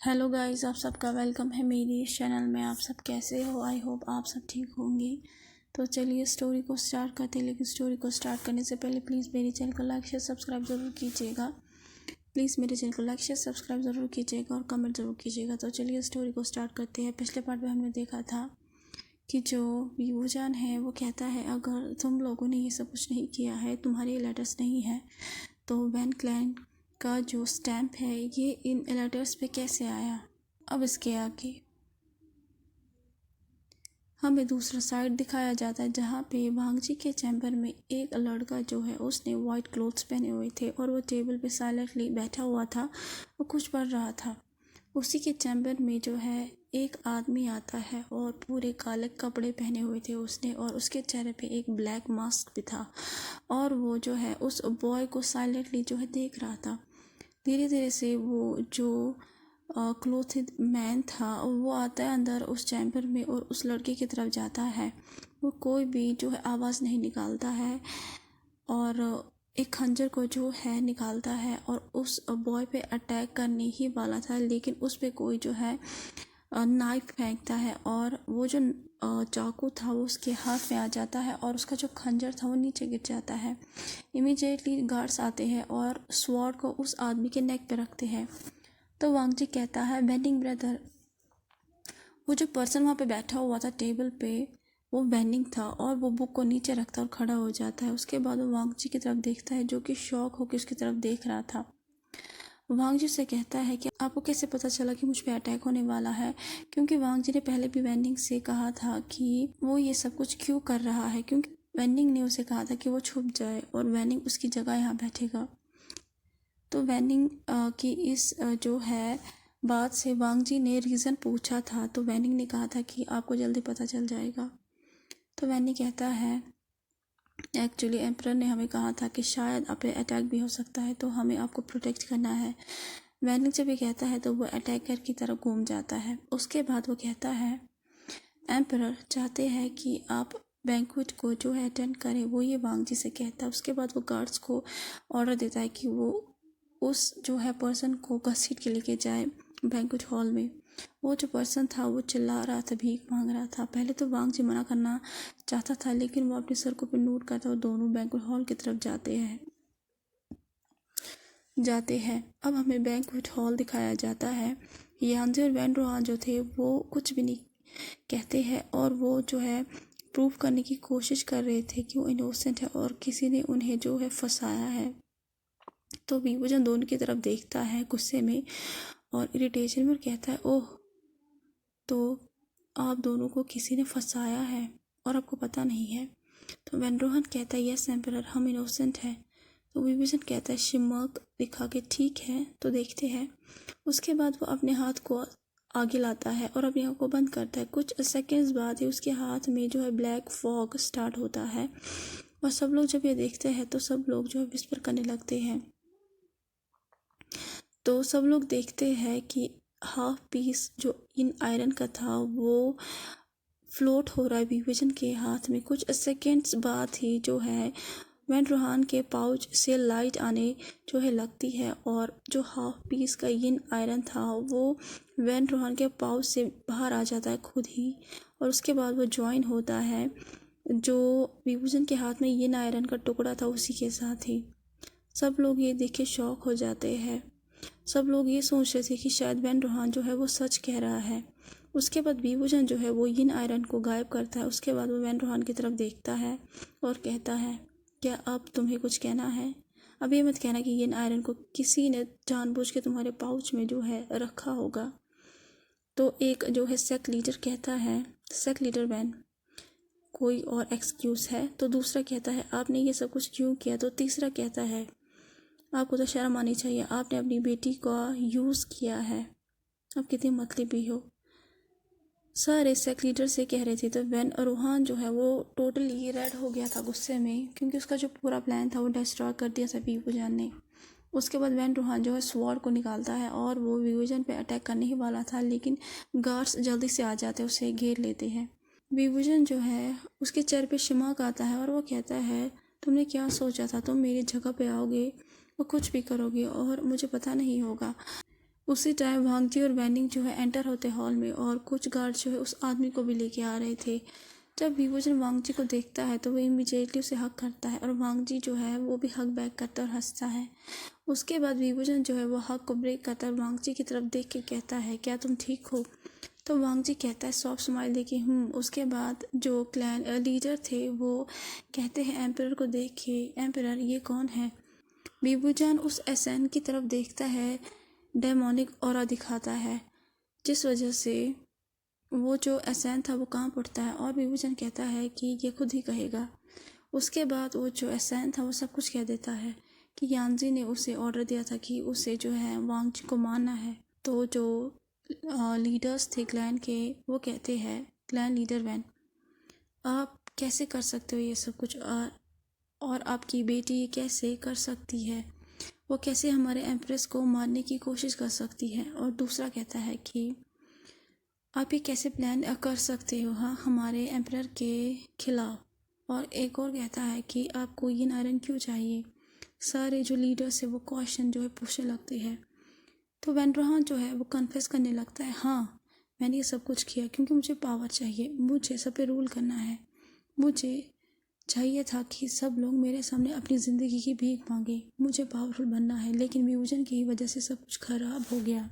Hello guys, आप सबका welcome है मेरी इस चैनल में। आप सब कैसे हो? आई होप आप सब ठीक होंगे। तो चलिए स्टोरी को स्टार्ट करते हैं, लेकिन स्टोरी को स्टार्ट करने से पहले प्लीज़ मेरे चैनल को लाइक शेयर सब्सक्राइब ज़रूर कीजिएगा। प्लीज़ मेरे चैनल को लाइक शेयर सब्सक्राइब ज़रूर कीजिएगा और कमेंट ज़रूर कीजिएगा। तो चलिए स्टोरी को स्टार्ट करते हैं। पिछले पार्ट में हमने देखा था कि जो विभूजान है वो कहता है, अगर तुम लोगों ने ये सब कुछ नहीं किया है, तुम्हारे लेटर्स नहीं है, तो वैन क्लैन का जो स्टैम्प है ये इन लेटर्स पे कैसे आया। अब इसके आगे हमें दूसरा साइड दिखाया जाता है, जहाँ पे वांगजी के चैम्बर में एक लड़का जो है उसने वाइट क्लोथ्स पहने हुए थे और वो टेबल पे साइलेंटली बैठा हुआ था, वो कुछ पढ़ रहा था। उसी के चैम्बर में जो है एक आदमी आता है और पूरे काले कपड़े पहने हुए थे उसने, और उसके चेहरे पे एक ब्लैक मास्क भी था, और वो जो है उस बॉय को साइलेंटली जो है देख रहा था। धीरे धीरे से वो जो क्लोथड मैन था वो आता है अंदर उस चैम्बर में और उस लड़के की तरफ जाता है। वो कोई भी जो है आवाज़ नहीं निकालता है और एक खंजर को जो है निकालता है और उस बॉय पे अटैक करने ही वाला था, लेकिन उस पे कोई जो है नाइफ फेंकता है और वो जो चाकू था वो उसके हाथ में आ जाता है और उसका जो खंजर था वो नीचे गिर जाता है। इमीडिएटली गार्ड्स आते हैं और स्वॉर्ड को उस आदमी के नेक पे रखते हैं। तो वांगजी कहता है, बेंडिंग ब्रदर, वो जो पर्सन वहाँ पे बैठा हुआ था टेबल पे वो बेंडिंग था, और वो बुक को नीचे रखता और खड़ा हो जाता है। उसके बाद वो वांगजी की तरफ देखता है, जो कि शॉक होकर उसकी तरफ देख रहा था। वांगजी से कहता है कि आपको कैसे पता चला कि मुझ पे अटैक होने वाला है, क्योंकि वांगजी ने पहले भी वेंडिंग से कहा था कि वो ये सब कुछ क्यों कर रहा है, क्योंकि वेंडिंग ने उसे कहा था कि वो छुप जाए और वेंडिंग उसकी जगह यहाँ बैठेगा। तो वेंडिंग की इस जो है बात से वांगजी ने रीज़न पूछा था, तो वेंडिंग ने कहा था कि आपको जल्दी पता चल जाएगा। तो वेंडिंग कहता है, एक्चुअली एम्परर ने हमें कहा था कि शायद आप पे अटैक भी हो सकता है, तो हमें आपको प्रोटेक्ट करना है। वेंडिंग जब ये कहता है तो वो अटैकर की तरफ घूम जाता है। उसके बाद वो कहता है, एम्परर चाहते हैं कि आप बैंक्वेट को जो है अटेंड करें। वो ये वांगजी से कहता है। उसके बाद वो गार्ड्स को ऑर्डर देता है कि वो उस जो है पर्सन को घसीट के लेके जाए बैंक्वेट हॉल में। वो जो पर्सन था वो चिल्ला रहा था, भीख मांग रहा था। पहले तो वांगजी मना करना चाहता था, लेकिन वो अपने सर को पे नोट करता और दोनों बैंक्वेट हॉल की तरफ जाते हैं। अब हमें बैंक्वेट हॉल दिखाया जाता है। यांजी और वैन रोहान जो थे वो कुछ भी नहीं कहते हैं और वो जो है प्रूव करने की कोशिश कर रहे थे कि वो इनोसेंट है और किसी ने उन्हें जो है फंसाया है। तो विभूजन दोनों की तरफ देखता है गुस्से में और इरिटेशन में और कहता है, ओह, तो आप दोनों को किसी ने फंसाया है और आपको पता नहीं है। तो वैनरोहन कहता है, यस एम्परर, हम इनोसेंट हैं। तो विभूजन कहता है शिमक दिखा के, ठीक है तो देखते हैं। उसके बाद वो अपने हाथ को आगे लाता है और अपनी आँख को बंद करता है। कुछ सेकंड्स बाद ही उसके हाथ में जो है ब्लैक फॉग स्टार्ट होता है और सब लोग जब ये देखते हैं तो सब लोग जो है विस्पर करने लगते हैं। तो सब लोग देखते हैं कि हाफ पीस जो इन आयरन का था वो फ्लोट हो रहा है विभूजन के हाथ में। कुछ सेकंड्स बाद ही जो है वैन रोहान के पाउच से लाइट आने जो है लगती है और जो हाफ पीस का यिन आयरन था वो वैन रोहान के पाउच से बाहर आ जाता है खुद ही, और उसके बाद वो ज्वाइन होता है जो विभूजन के हाथ में यिन आयरन का टुकड़ा था उसी के साथ ही। सब लोग ये देख के शॉक हो जाते हैं। सब लोग ये सोच रहे थे कि शायद वैन रोहान जो है वो सच कह रहा है। उसके बाद विभूजन जो है वो यिन आयरन को गायब करता है। उसके बाद वो वैन रोहान की तरफ देखता है और कहता है, क्या अब तुम्हें कुछ कहना है? अब ये मत कहना कि यिन आयरन को किसी ने जानबूझ के तुम्हारे पाउच में जो है रखा होगा। तो एक जो है सेक लीडर कहता है, सेक लीडर वैन, कोई और एक्सक्यूज़ है? तो दूसरा कहता है, आपने ये सब कुछ क्यों किया? तो तीसरा कहता है, आपको तो शर्म आनी चाहिए, आपने अपनी बेटी का यूज़ किया है, आप कितनी मतलबी हो। सारे सेक लीडर से कह रहे थे। तो वैन रोहान जो है वो टोटली रेड हो गया था गुस्से में, क्योंकि उसका जो पूरा प्लान था वो डिस्ट्रॉय कर दिया था विभूजन ने। उसके बाद वैन रोहान जो है स्वॉर्ड को निकालता है और वो विभूजन पे अटैक करने ही वाला था, लेकिन गार्ड्स जल्दी से आ जाते हैं, उसे घेर लेते हैं। विभूजन जो है उसके चेहरे पे शिमाक आता है और वो कहता है, तुमने क्या सोचा था? तुम मेरी जगह पे आओगे और कुछ भी करोगे और मुझे पता नहीं होगा। उसी टाइम वांगजी और वैनिंग जो है एंटर होते हॉल में और कुछ गार्ड जो है उस आदमी को भी लेके आ रहे थे। जब विभूजन वांगजी को देखता है तो वो इमीडिएटली उसे हक करता है और वांगजी जो है वो भी हक बैक करता और हंसता है। उसके बाद विभूजन जो है वो हक को ब्रेक करता है और वांगजी की तरफ देख के कहता है, क्या तुम ठीक हो? तो वांगजी कहता है सॉफ्ट स्माइल देके उसके बाद जो क्लैन लीडर थे वो कहते हैं एम्परर को देख के, एम्परर ये कौन है? विभूजन उस एसेन की तरफ देखता है, डेमोनिक ऑरा दिखाता है जिस वजह से वो जो एसेन था वो कांप उठता है और विभूजन कहता है कि ये खुद ही कहेगा। उसके बाद वो जो एसेन था वो सब कुछ कह देता है कि यानजी ने उसे ऑर्डर दिया था कि उसे जो है वांगजी को मारना है। तो जो लीडर्स थे क्लैन के वो कहते हैं, क्लैन लीडर वैन, आप कैसे कर सकते हो ये सब कुछ, और आपकी बेटी ये कैसे कर सकती है? वो कैसे हमारे एम्प्रेस को मारने की कोशिश कर सकती है? और दूसरा कहता है कि आप ये कैसे प्लान कर सकते हो हाँ हमारे एम्परर के खिलाफ? और एक और कहता है कि आपको ये आयरन क्यों चाहिए? सारे जो लीडर्स है वो क्वेश्चन जो है पूछने लगते हैं। तो वैनरहान जो है वो कन्फेस करने लगता है, हाँ मैंने ये सब कुछ किया क्योंकि मुझे पावर चाहिए, मुझे सब पे रूल करना है, मुझे चाहिए था कि सब लोग मेरे सामने अपनी ज़िंदगी की भीख मांगे, मुझे पावरफुल बनना है, लेकिन विभूजन की वजह से सब कुछ खराब हो गया।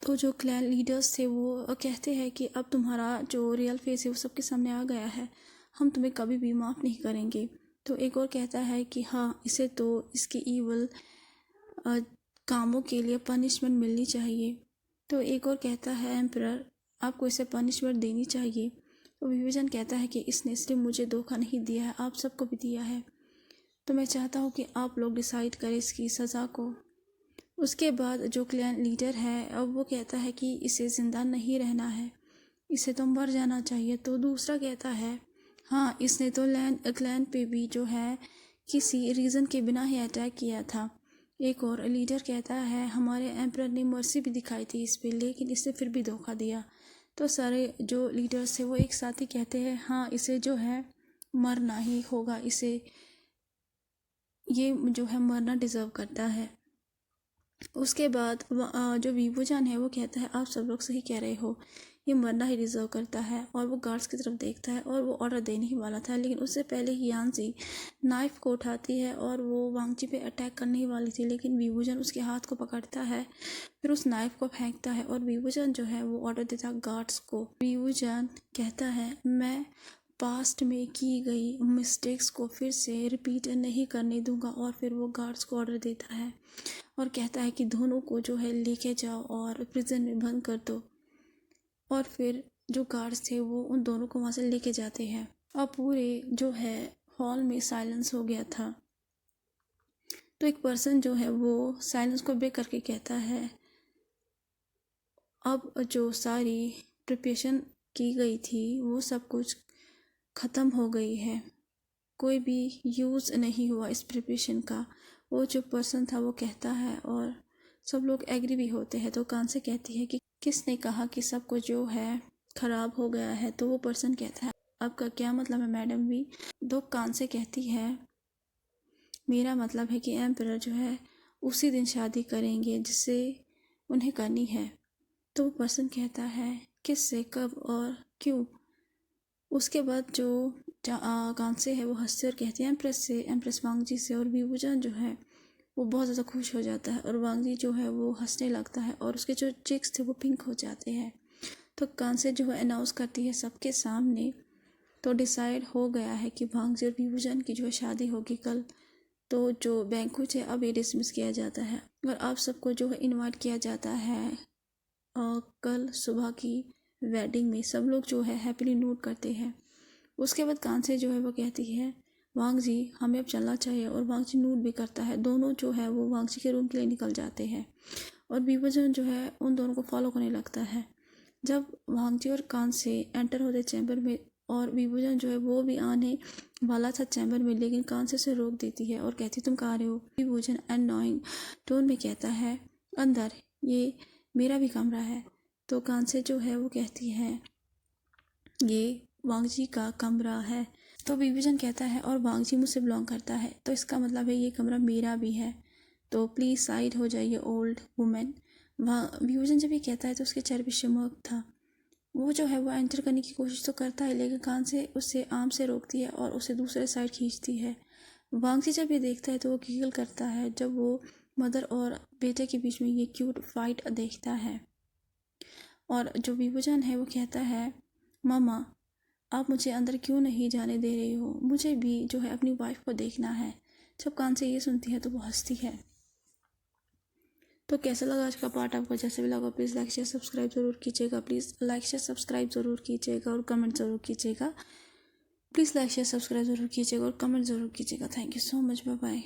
तो जो क्लैन लीडर्स थे वो कहते हैं कि अब तुम्हारा जो रियल फेस है वो सबके सामने आ गया है, हम तुम्हें कभी भी माफ़ नहीं करेंगे। तो एक और कहता है कि हाँ इसे तो इसके ईवल कामों के लिए पनिशमेंट मिलनी चाहिए। तो एक और कहता है एम्परर आपको इसे पनिशमेंट देनी चाहिए। तो विभूजन कहता है कि इसने सिर्फ मुझे धोखा नहीं दिया है, आप सबको भी दिया है, तो मैं चाहता हूँ कि आप लोग डिसाइड करें इसकी सज़ा को। उसके बाद जो क्लैन लीडर है अब वो कहता है कि इसे ज़िंदा नहीं रहना है, इसे तो मर जाना चाहिए। तो दूसरा कहता है हाँ इसने तो क्लैन पे भी जो है किसी रीज़न के बिना ही अटैक किया था। एक और लीडर कहता है हमारे एम्परर ने मर्सी भी दिखाई थी इस पे, लेकिन इसने फिर भी धोखा दिया। तो सारे जो लीडर्स थे वो एक साथ ही कहते हैं हाँ इसे जो है मरना ही होगा, इसे ये जो है मरना डिज़र्व करता है। उसके बाद जो विभूजन है वो कहता है आप सब लोग सही कह रहे हो, ये मरना ही डिज़र्व करता है। और वो गार्ड्स की तरफ देखता है और वो ऑर्डर देने ही वाला था, लेकिन उससे पहले ही यानजी नाइफ को उठाती है और वो वांगजी पे अटैक करने ही वाली थी, लेकिन विभूजन उसके हाथ को पकड़ता है, फिर उस नाइफ को फेंकता है और विभूजन जो है वो ऑर्डर देता है गार्ड्स को। विभूजन कहता है मैं पास्ट में की गई मिस्टेक्स को फिर से रिपीट नहीं करने दूंगा, और फिर वो गार्ड्स को ऑर्डर देता है और कहता है कि दोनों को जो है लेके जाओ और प्रिजन में बंद कर दो। और फिर जो गार्ड्स थे वो उन दोनों को वहाँ से लेके जाते हैं। अब पूरे जो है हॉल में साइलेंस हो गया था। तो एक पर्सन जो है वो साइलेंस को ब्रेक करके कहता है अब जो सारी प्रिपरेशन की गई थी वो सब कुछ ख़त्म हो गई है, कोई भी यूज़ नहीं हुआ इस प्रिपरेशन का। वो जो पर्सन था वो कहता है और सब लोग एग्री भी होते हैं। तो कान से कहती है कि किसने कहा कि सब कुछ जो है ख़राब हो गया है? तो वो पर्सन कहता है आपका क्या मतलब है मैडम भी? दो कान से कहती है मेरा मतलब है कि एम्परर जो है उसी दिन शादी करेंगे जिससे उन्हें करनी है। तो वो पर्सन कहता है किससे, कब और क्यों? उसके बाद जो कांसे है वो हंसते और कहती है एम्प्रेस से, एम्प्रेस वांगजी से। और विभूजन जो है वो बहुत ज़्यादा खुश हो जाता है और वांगजी जो है वो हंसने लगता है और उसके जो चिक्स थे वो पिंक हो जाते हैं। तो कांसे जो है अनाउंस करती है सबके सामने, तो डिसाइड हो गया है कि वांगजी और विभूजन की जो है शादी होगी कल। तो जो बैंक्वेट है अब ये डिसमिस किया जाता है और आप सबको जो है इनवाइट किया जाता है कल सुबह की वेडिंग में। सब लोग जो है हैप्पीली नोट करते हैं। उसके बाद कांसे जो है वो कहती है वांगजी हमें अब चलना चाहिए, और वांगजी नोट भी करता है। दोनों जो है वो वांगजी के रूम के लिए निकल जाते हैं और विभूजन जो है उन दोनों को फॉलो करने लगता है। जब वांगजी और कांसे एंटर होते चैम्बर में और विभूजन जो है वो भी आने वाला था चैम्बर में, लेकिन कांसे से रोक देती है और कहती तुम कहाँ रहे हो? विभूजन एनोइंग टोन में कहता है अंदर, ये मेरा भी कमरा है। तो कांसे जो है वो कहती है ये वांगजी का कमरा है। तो विभूजन कहता है और वांगजी मुझसे बिलोंग करता है, तो इसका मतलब है ये कमरा मेरा भी है, तो प्लीज़ साइड हो जाइए ओल्ड वुमेन। वहाँ विभूषण जब ये कहता है तो उसके चेहरे पे शिमक था। वो जो है वो एंटर करने की कोशिश तो करता है, लेकिन कान से उसे आर्म से रोकती है और उसे दूसरे साइड खींचती है। वांगजी जब ये देखता है तो वो गीगल करता है जब वो मदर और बेटे के बीच में ये क्यूट फाइट देखता है। और जो विभूषण है वो कहता है, मामा आप मुझे अंदर क्यों नहीं जाने दे रही हो, मुझे भी जो है अपनी वाइफ को देखना है। जब कान से ये सुनती है तो वो हंसती है। तो कैसा लगा आज का पार्ट आपको? जैसे भी लगा प्लीज़ लाइक शेयर सब्सक्राइब ज़रूर कीजिएगा। प्लीज़ लाइक शेयर सब्सक्राइब ज़रूर कीजिएगा और कमेंट ज़रूर कीजिएगा। प्लीज़ लाइक शेयर सब्सक्राइब ज़रूर कीजिएगा और कमेंट ज़रूर कीजिएगा। Thank you so much. Bye bye.